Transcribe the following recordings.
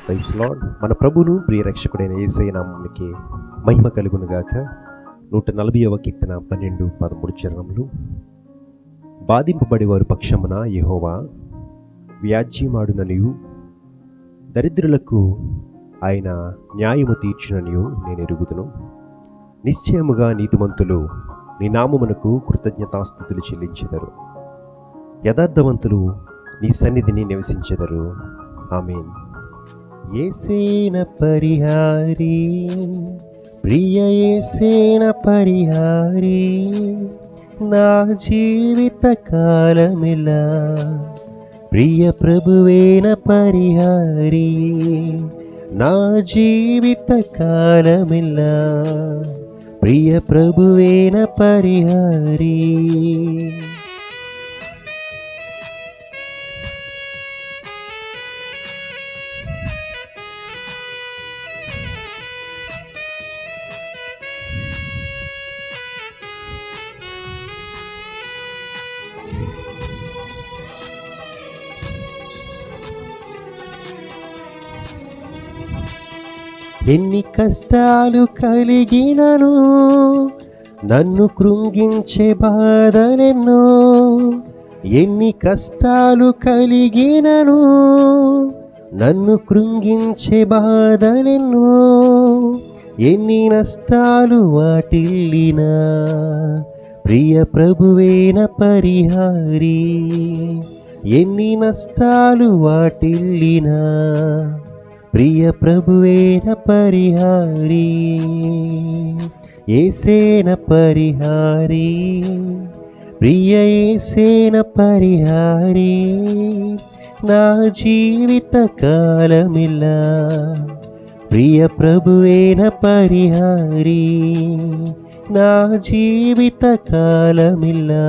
Praise lord. మన ప్రభువును ప్రియరక్షకుడైన యేసయ్య నామమునికి మహిమ కలుగును గాక. 140వ కీర్తన 12, 13 చరణములు. బాధింపబడి వారి పక్షమున యెహోవా వ్యాజ్యమాడుననియు, దరిద్రులకు ఆయన న్యాయము తీర్చుననియు నేను ఎరుగుదును. నిశ్చయముగా నీతిమంతులు నీ నామమునకు కృతజ్ఞతాస్తుతులు చెల్లించెదరు. యథార్థవంతులు నీ సన్నిధిని నివసించెదరు. ఆమేన్. యేసేన పరిహారీ, ప్రియ యేసేన పరిహారీ, నా జీవిత కాలమిలా ప్రియ ప్రభువేన పరిహారీ, నా జీవిత కాలమిలా ప్రియ ప్రభువేన పరిహారీ. ఎన్ని కష్టాలు కలిగినను, నన్ను కృంగించే బాధలెన్నో. ఎన్ని కష్టాలు కలిగినను, నన్ను కృంగించే బాధలెన్నో. ఎన్ని నష్టాలు వాటిల్లినా ప్రియ ప్రభువేన పరిహారీ, ఎన్ని నష్టాలు వాటిల్లినా ప్రియ ప్రభువేన పరిహారీ. యేసేన పరిహారీ, ప్రియ యేసేన పరిహారీ, నా జీవిత కాలమిలా ప్రియ ప్రభువేన పరిహారీ, నా జీవిత కాలమిలా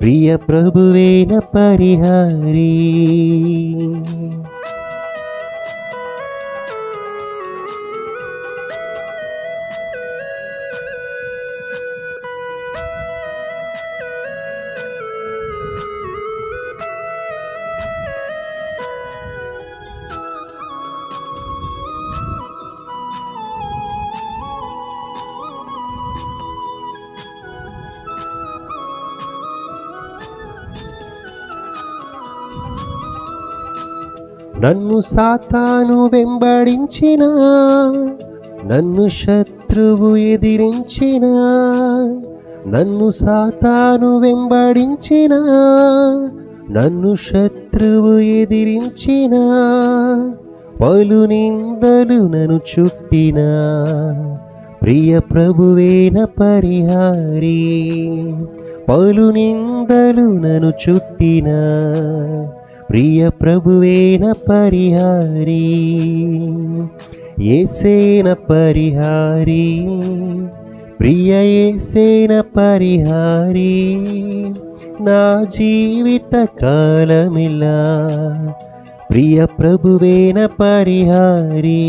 ప్రియ ప్రభువేన పరిహారీ. నన్ను సాతాను వెంబడించిన, నన్ను శత్రువు ఎదిరించిన, నన్ను సాతాను వెంబడించిన, నన్ను శత్రువు ఎదిరించిన, పలు నిందలు నన్ను చుట్టిన ప్రియ ప్రభువేన పరిహారీ, పలు నిందలు నన్ను చుట్టిన ప్రియ ప్రభువేన పరిహారీ. యేసేన పరిహారీ, ప్రియ యేసేన పరిహారీ, నా జీవిత కాలమిలా ప్రియ ప్రభువేన పరిహారీ,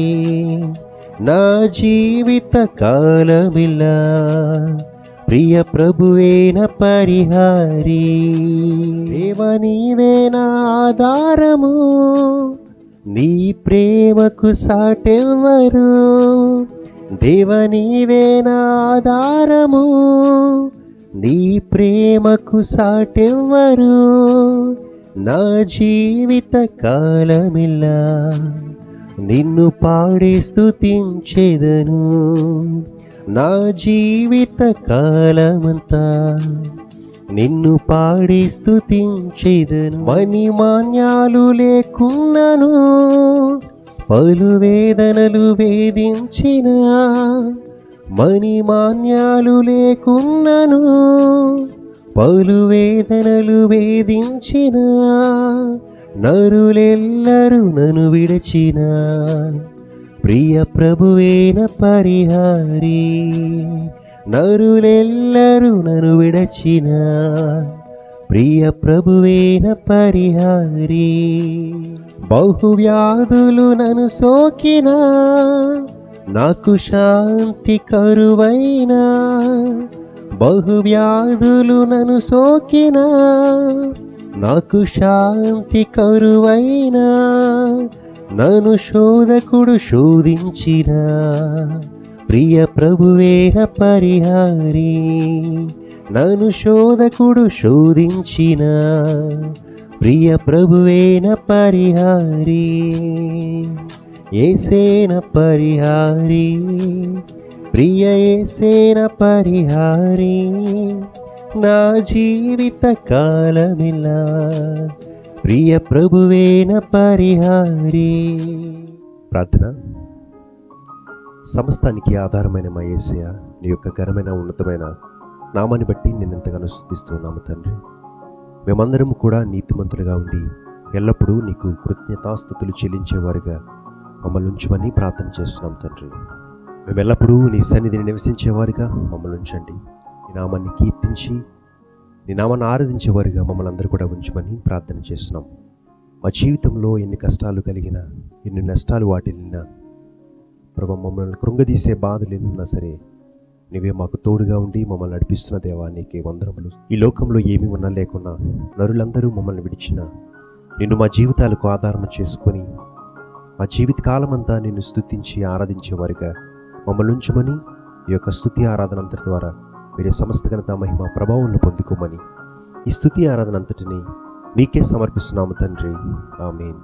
నా జీవిత కాలమిలా ప్రియ ప్రభువేన పరిహారీ. దేవా నీవే నా ఆధారము, నీ ప్రేమకు సాటెవ్వరు. దేవా నీవే నా ఆధారము, నీ ప్రేమకు సాటెవ్వరు. నా జీవిత కాలమిలా నిన్ను పాడి స్తుతించెదను, నా జీవిత కాలమంతా నిన్ను పాడి స్తుతించెదను. మణిమాన్యాలు లేకున్నను, పలు వేదనలు వేధించిన, మణిమాన్యాలు లేకున్నను, పలు వేదనలు వేధించిన, నరులెల్లరూ నన్ను విడచిన ప్రియ ప్రభువేన పరిహారీ, నరులెల్లరూ నన్ను విడచిన ప్రియ ప్రభువేన పరిహారీ. బహువ్యాధులు నన్ను సోకిన, నాకు శాంతి కరువైనా, బహువ్యాధులు నన్ను సోకిన, నాకు శాంతి కరువైనా, నన్ను శోధకుడు శోధించిన ప్రియ ప్రభువేన పరిహారి. నన్ను శోధకుడు శోధించిన ప్రియ ప్రభువేన పరిహారి. యేసేన పరిహారి, ప్రియ యేసేన పరిహారి. నా జీవిత కాలమిలా ప్రియ ప్రభువేన పరిహారి. ప్రార్థన. సమస్తానికి ఆధారమైన మా యేసయ్య, నీ యొక్క ఘనమైన ఉన్నతమైన నామాన్ని బట్టి నిన్నెంతగానో స్తుతిస్తున్నాము తండ్రి. మేమందరము కూడా నీతిమంతులుగా ఉండి ఎల్లప్పుడూ నీకు కృతజ్ఞతాస్తుతులు చెల్లించేవారుగా మమ్మల్ని ఉంచమని ప్రార్థన చేస్తున్నాం తండ్రి. మేము ఎల్లప్పుడూ నీ సన్నిధిని నివసించేవారుగా మమ్మల్ని ఉంచండి. నీ నామాన్ని కీర్తించి నీ నామాన్ని ఆరాధించేవారుగా మమ్మల్ని అందరూ కూడా ఉంచమని ప్రార్థన చేస్తున్నాం. మా జీవితంలో ఎన్ని కష్టాలు కలిగినా, ఎన్ని నష్టాలు వాటిల్లినా, ప్రభు మమ్మల్ని కృంగదీసే బాధలు ఎన్నున్నా సరే నీవే మాకు తోడుగా ఉండి మమ్మల్ని నడిపిస్తున్న దేవా, నీకే వందనములు. ఈ లోకంలో ఏమీ ఉన్నా లేకున్నా నరులందరూ మమ్మల్ని విడిచిన నిన్ను మా జీవితాలకు ఆధారం చేసుకొని మా జీవిత కాలమంతా నిన్ను స్తుతించి ఆరాధించేవారుగా మమ్మల్ని ఉంచమని, ఈ యొక్క స్తుతి ఆరాధన అంతటి ద్వారా మీరే సమస్త ఘనత మహిమ ప్రభావంలో పొందుకోమని ఈ స్తుతి ఆరాధన అంతటిని మీకే సమర్పిస్తున్నాము తండ్రి. ఆమేన్.